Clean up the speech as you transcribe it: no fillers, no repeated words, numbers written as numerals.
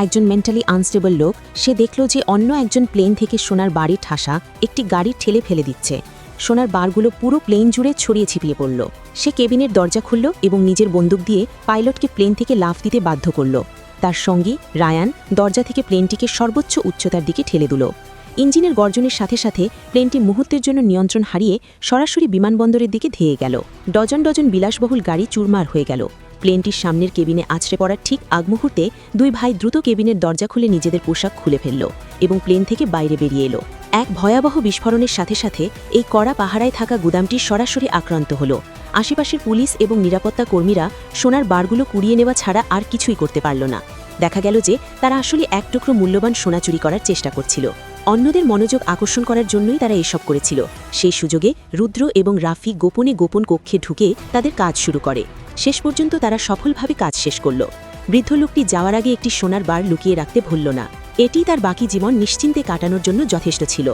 একজন mentally unstable লোক, সে দেখল যে অন্য একজন প্লেন থেকে সোনার বাড়ি ঠাসা একটি গাড়ি ঠেলে ফেলে দিচ্ছে। সোনার বারগুলো পুরো প্লেন জুড়ে ছড়িয়ে ছিটিয়ে পড়ল। সে কেবিনের দরজা খুলল এবং নিজের বন্দুক দিয়ে পাইলটকে প্লেন থেকে লাফ দিতে বাধ্য করল। তার সঙ্গী রায়ান দরজা থেকে প্লেনটিকে সর্বোচ্চ উচ্চতার দিকে ঠেলে দিল। ইঞ্জিনের গর্জনের সাথে সাথে প্লেনটি মুহূর্তের জন্য নিয়ন্ত্রণ হারিয়ে সরাসরি বিমানবন্দরের দিকে ধেয়ে গেল। ডজন ডজন বিলাসবহুল গাড়ি চুরমার হয়ে গেল। প্লেনটির সামনের কেবিনে আছড়ে পড়ার ঠিক আগ মুহূর্তে দুই ভাই দ্রুত কেবিনের দরজা খুলে নিজেদের পোশাক খুলে ফেলল এবং প্লেন থেকে বাইরে বেরিয়ে এলো। এক ভয়াবহ বিস্ফোরণের সাথে সাথে এই কড়া পাহারায় থাকা গুদামটি সরাসরি আক্রান্ত হল। আশেপাশের পুলিশ এবং নিরাপত্তা কর্মীরা সোনার বারগুলো কুড়িয়ে নেওয়া ছাড়া আর কিছুই করতে পারল না। দেখা গেল যে তারা আসলে এক টুকরো মূল্যবান সোনা চুরি করার চেষ্টা করছিল। অন্যদের মনোযোগ আকর্ষণ করার জন্যই তারা এসব করেছিল। সেই সুযোগে রুদ্র এবং রাফি গোপন কক্ষে ঢুকে তাদের কাজ শুরু করে। শেষ পর্যন্ত তারা সফলভাবে কাজ শেষ করল। বৃদ্ধ লোকটি যাওয়ার আগে একটি সোনার বার লুকিয়ে রাখতে ভুলল না। এটি তার বাকি জীবন নিশ্চিন্তে কাটানোর জন্য যথেষ্ট ছিল।